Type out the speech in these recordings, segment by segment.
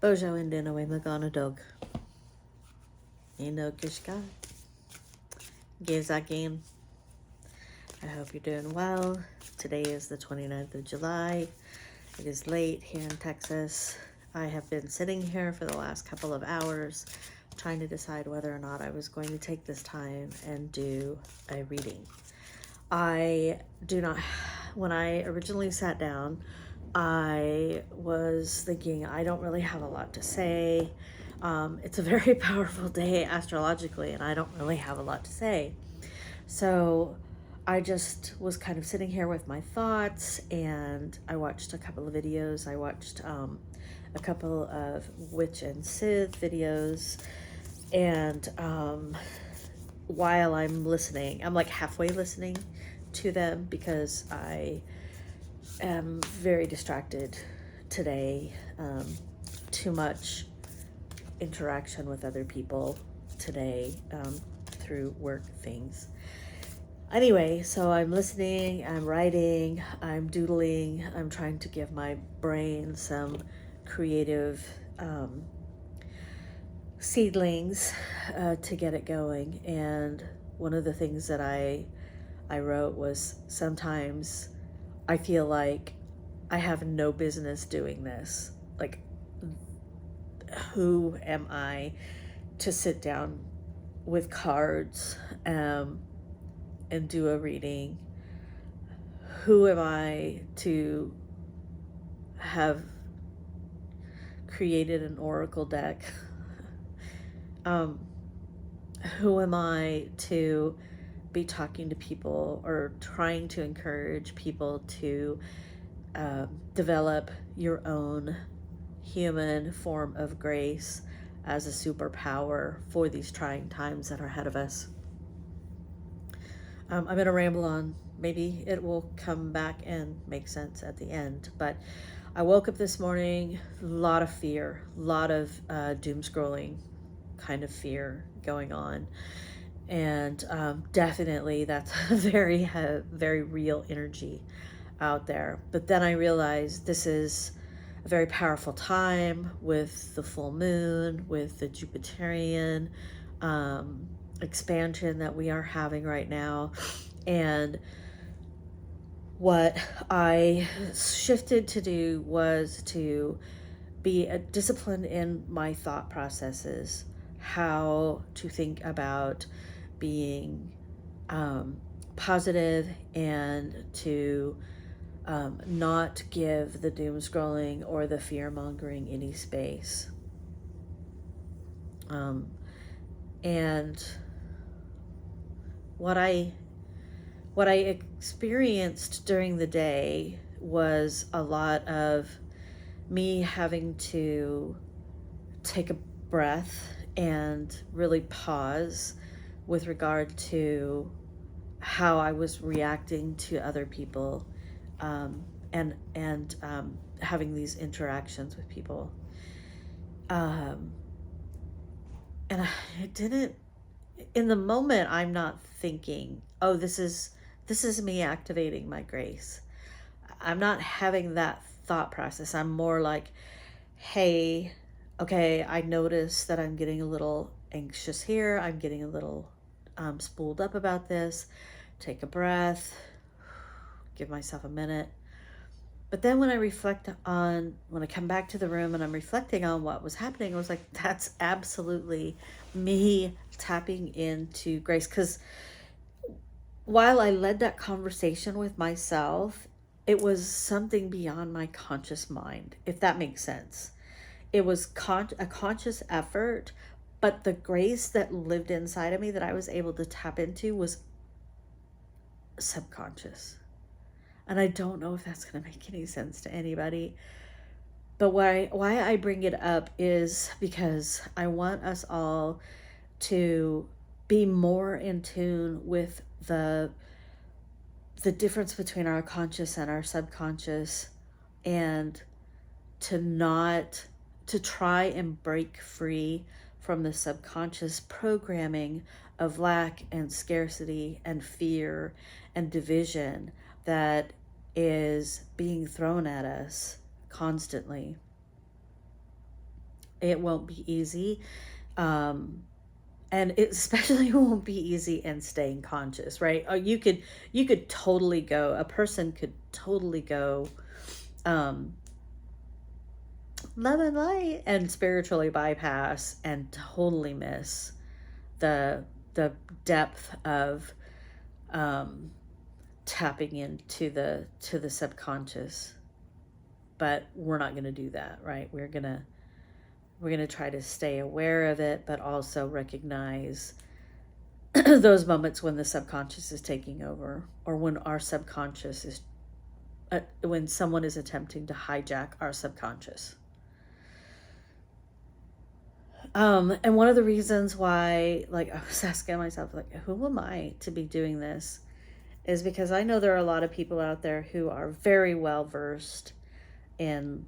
Bojo and Dinaway Maganadog. Ino Kishka. Gizakin. I hope you're doing well. Today is the 29th of July. It is late here in Texas. I have been sitting here for the last couple of hours trying to decide whether or not I was going to take this time and do a reading. I do not, when I originally sat down, I was thinking I don't really have a lot to say. It's a very powerful day astrologically, and I don't really have a lot to say. So I just was kind of sitting here with my thoughts, and I watched a couple of videos. I watched a couple of Witch and Sith videos, and while I'm listening, I'm like halfway listening to them because I am very distracted today. Too much interaction with other people today through work things. Anyway, so I'm listening, I'm writing, I'm doodling, I'm trying to give my brain some creative seedlings to get it going. And one of the things that I wrote was, sometimes I feel like I have no business doing this. Like, who am I to sit down with cards and do a reading? Who am I to have created an oracle deck? Who am I to be talking to people or trying to encourage people to develop your own human form of grace as a superpower for these trying times that are ahead of us? I'm going to ramble on. Maybe it will come back and make sense at the end. But I woke up this morning, a lot of fear, a lot of doom scrolling kind of fear going on. And definitely that's a very real energy out there. But then I realized this is a very powerful time with the full moon, with the Jupiterian expansion that we are having right now. And what I shifted to do was to be disciplined in my thought processes, how to think about being positive, and to not give the doom scrolling or the fear mongering any space. And what I experienced during the day was a lot of me having to take a breath and really pause with regard to how I was reacting to other people, and having these interactions with people. And it didn't, in the moment, I'm not thinking, oh, this is me activating my grace. I'm not having that thought process. I'm more like, hey, okay, I notice that I'm getting a little anxious here. I'm getting a little spooled up about this. Take a breath, give myself a minute. But then when I come back to the room and I'm reflecting on what was happening, I was like, that's absolutely me tapping into grace. Because while I led that conversation with myself, it was something beyond my conscious mind, if that makes sense. It was a conscious effort, but the grace that lived inside of me that I was able to tap into was subconscious. And I don't know if that's going to make any sense to anybody. But why I bring it up is because I want us all to be more in tune with the difference between our conscious and our subconscious, and to try and break free from the subconscious programming of lack and scarcity and fear and division that is being thrown at us constantly. It won't be easy. Um, and it especially won't be easy in staying conscious, right? Oh, you could totally go, a person could totally go um love and light and spiritually bypass and totally miss the the depth of um tapping into the subconscious. But we're not going to do that, right? We're going to try to stay aware of it, but also recognize those moments when the subconscious is taking over, or when our subconscious is when someone is attempting to hijack our subconscious. And one of the reasons why, like, I was asking myself, like, who am I to be doing this, is because I know there are a lot of people out there who are very well versed in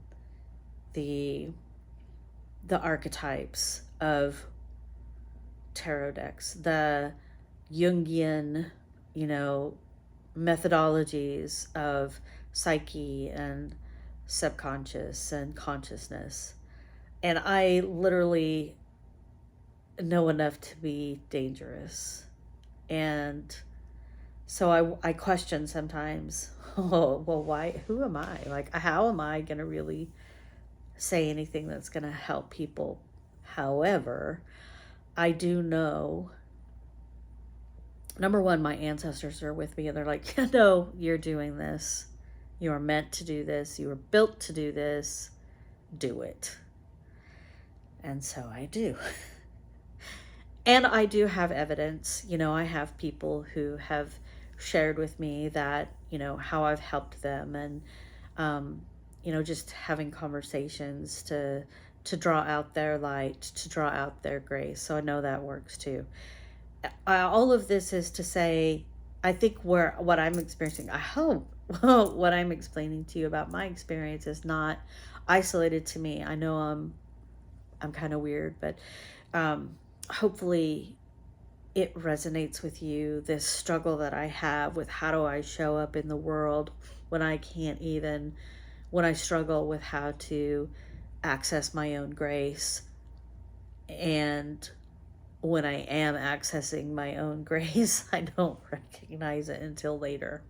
the the archetypes of tarot decks, the Jungian, you know, methodologies of psyche and subconscious and consciousness. And I literally know enough to be dangerous. And so I question sometimes, oh, well, why, who am I? Like, how am I going to really say anything that's going to help people? However, I do know, number one, my ancestors are with me and they're like, no, you're doing this. You are meant to do this. You were built to do this. Do it. And so I do. And I do have evidence. I have people who have shared with me that, how I've helped them, and, just having conversations to draw out their light, to draw out their grace. So I know that works too. All of this is to say, I think what I'm experiencing, I hope what I'm explaining to you about my experience is not isolated to me. I know I'm kind of weird, but hopefully it resonates with you, this struggle that I have with how do I show up in the world when I struggle with how to access my own grace, and when I am accessing my own grace, I don't recognize it until later.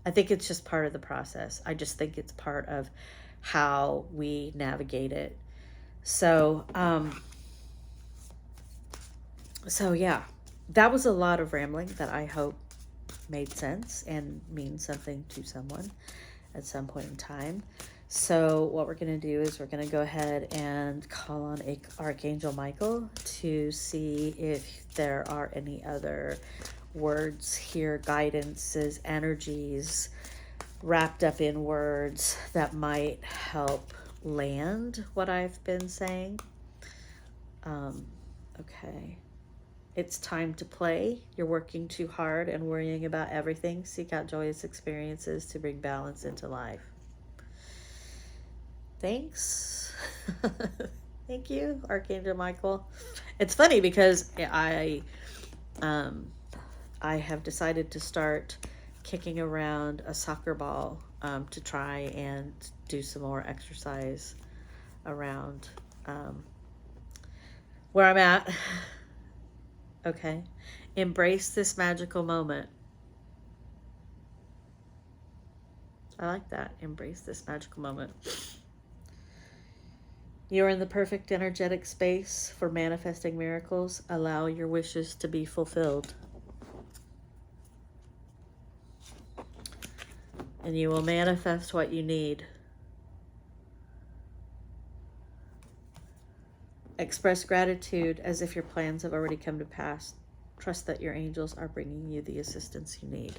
I think it's just part of the process. I just think it's part of how we navigate it. So, yeah, that was a lot of rambling that I hope made sense and means something to someone at some point in time. So what we're going to do is we're going to go ahead and call on Archangel Michael to see if there are any other words here, guidances, energies wrapped up in words that might help land what I've been saying. Okay. It's time to play. You're working too hard and worrying about everything. Seek out joyous experiences to bring balance into life. Thanks. Thank you, Archangel Michael. It's funny because I have decided to start kicking around a soccer ball to try and do some more exercise around where I'm at. Okay. Embrace this magical moment. I like that. Embrace this magical moment. You're in the perfect energetic space for manifesting miracles. Allow your wishes to be fulfilled. And you will manifest what you need. Express gratitude as if your plans have already come to pass. Trust that your angels are bringing you the assistance you need.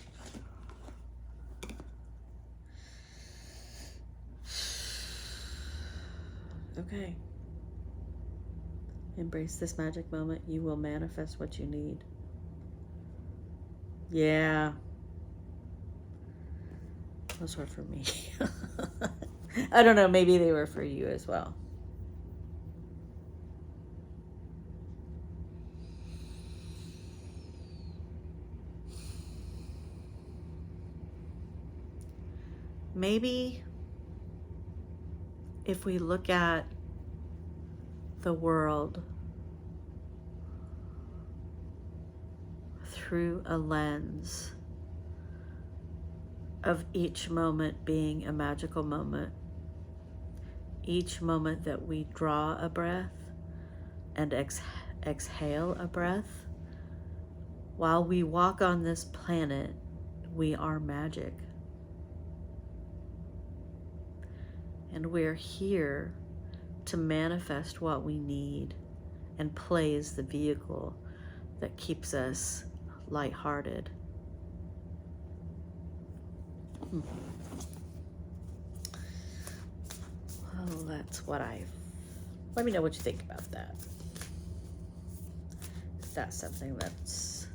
Okay. Embrace this magic moment. You will manifest what you need. Yeah. Those were for me. I don't know. Maybe they were for you as well. Maybe if we look at the world through a lens of each moment being a magical moment. Each moment that we draw a breath and exhale a breath, while we walk on this planet, we are magic. And we're here to manifest what we need, and play is the vehicle that keeps us lighthearted. Well, that's what let me know what you think about that. If that's something that's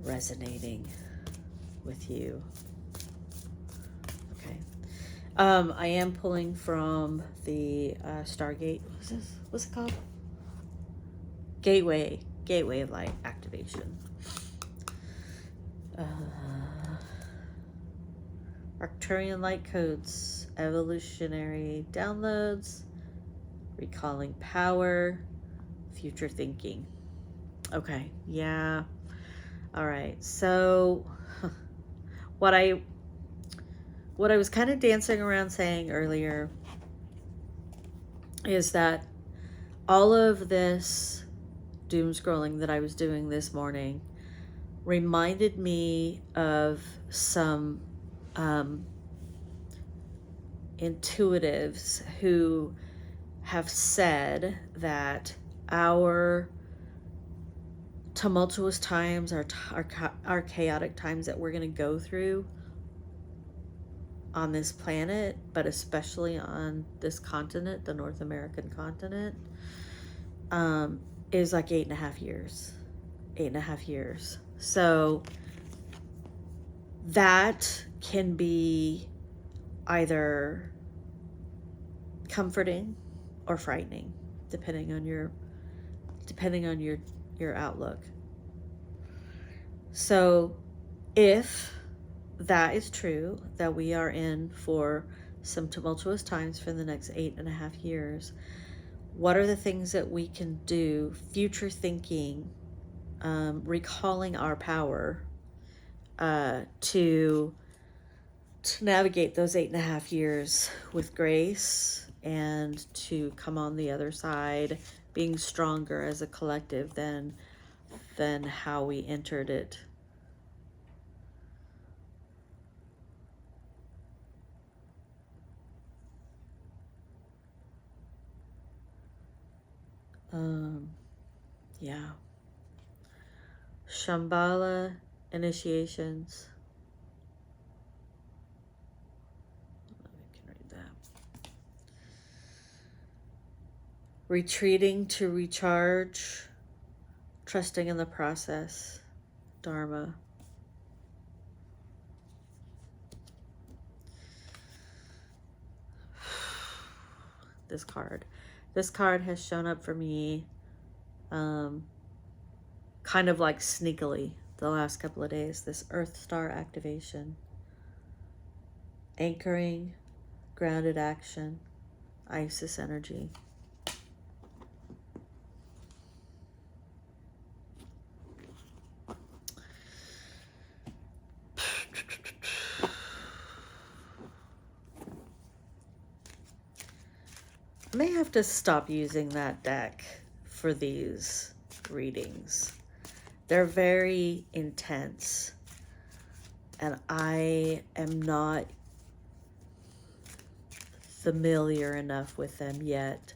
resonating with you. Okay. I am pulling from the Stargate. What's it called? Gateway of Light activation. Arcturian light codes, evolutionary downloads, recalling power, future thinking. Okay, yeah. All right. So what I was kind of dancing around saying earlier is that all of this doom scrolling that I was doing this morning reminded me of some intuitives who have said that our tumultuous times, our chaotic times that we're going to go through on this planet, but especially on this continent, the North American continent, is like 8.5 years. 8.5 years. So that can be either comforting or frightening, depending on your outlook. So if that is true, that we are in for some tumultuous times for the next 8.5 years, what are the things that we can do, future thinking, recalling our power, to navigate those 8.5 years with grace, and to come on the other side being stronger as a collective than how we entered it. Yeah. Shambhala initiations. I can read that. Retreating to recharge, trusting in the process, Dharma. This card has shown up for me kind of like sneakily the last couple of days. This Earth Star activation, anchoring, grounded action, Isis energy. I may have to stop using that deck for these readings. They're very intense, and I am not familiar enough with them yet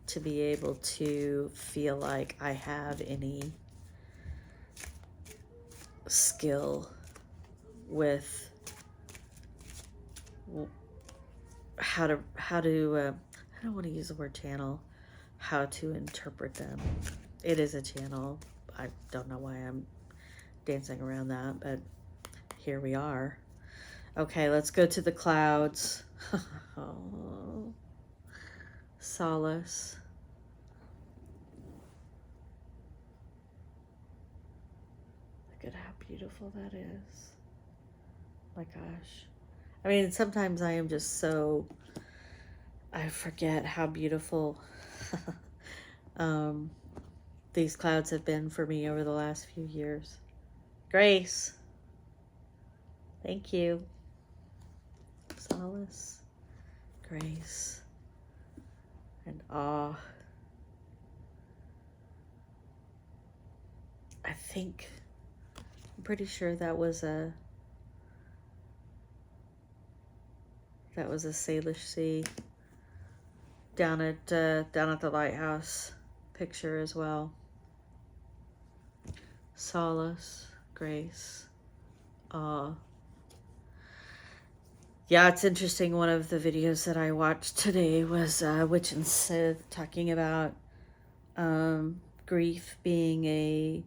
to be able to feel like I have any skill with how to I don't want to use the word channel, how to interpret them. It is a channel. I don't know why I'm dancing around that, but here we are. Okay, let's go to the clouds. Oh, solace. Look at how beautiful that is. My gosh. I mean, sometimes I am just so, I forget how beautiful um, these clouds have been for me over the last few years. Grace. Thank you. Solace, grace, and awe. I'm pretty sure that was a Salish Sea down at the lighthouse picture as well. Solace, grace, awe. Yeah, it's interesting. One of the videos that I watched today was Witch and Sith talking about grief being a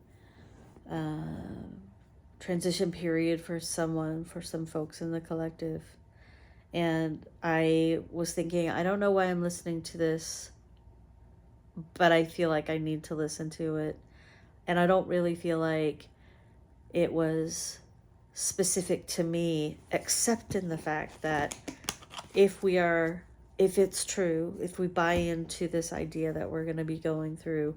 transition period for some folks in the collective. And I was thinking, I don't know why I'm listening to this, but I feel like I need to listen to it. And I don't really feel like it was specific to me, except in the fact that if it's true, if we buy into this idea that we're going to be going through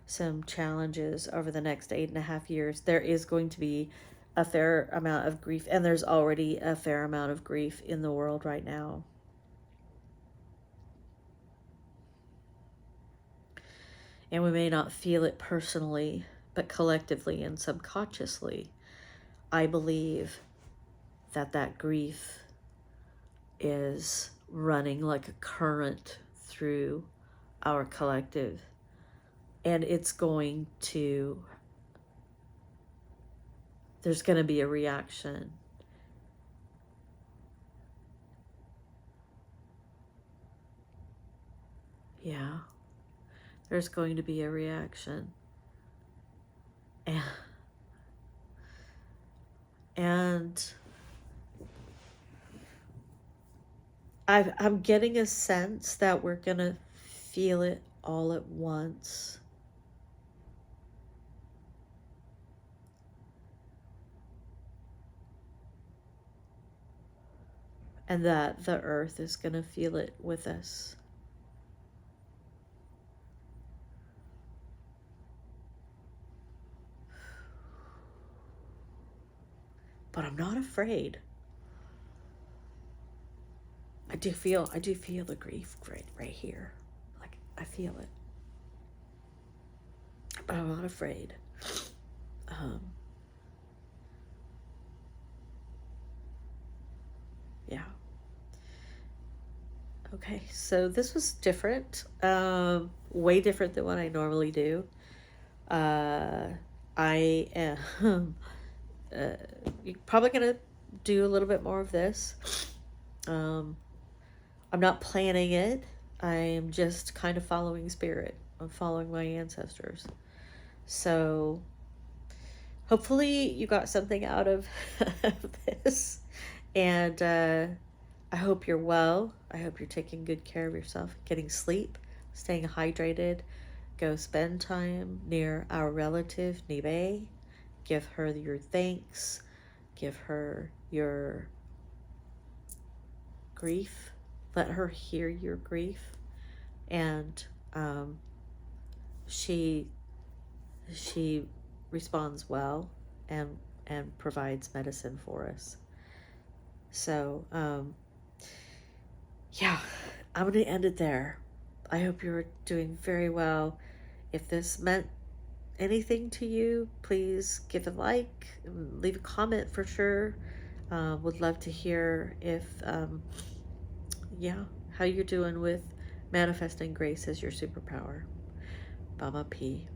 some challenges over the next 8.5 years, there is going to be a fair amount of grief, and there's already a fair amount of grief in the world right now. And we may not feel it personally, but collectively and subconsciously, I believe that grief is running like a current through our collective, and there's going to be a reaction. Yeah, there's going to be a reaction. And I'm getting a sense that we're going to feel it all at once. And that the earth is going to feel it with us. But I'm not afraid. I do feel the grief right here. Like, I feel it. But I'm not afraid. Yeah. Okay, so this was different. Way different than what I normally do. I am probably gonna do a little bit more of this. I'm not planning it. I am just kind of following spirit. I'm following my ancestors. So hopefully you got something out of this. And I hope you're well. I hope you're taking good care of yourself, getting sleep, staying hydrated. Go spend time near our relative, Nibe. Give her your thanks. Give her your grief. Let her hear your grief. And she responds well and provides medicine for us. So yeah, I'm going to end it there. I hope you're doing very well. If this meant anything to you, please give a like, leave a comment for sure. Would love to hear if, how you're doing with manifesting grace as your superpower. Mama P.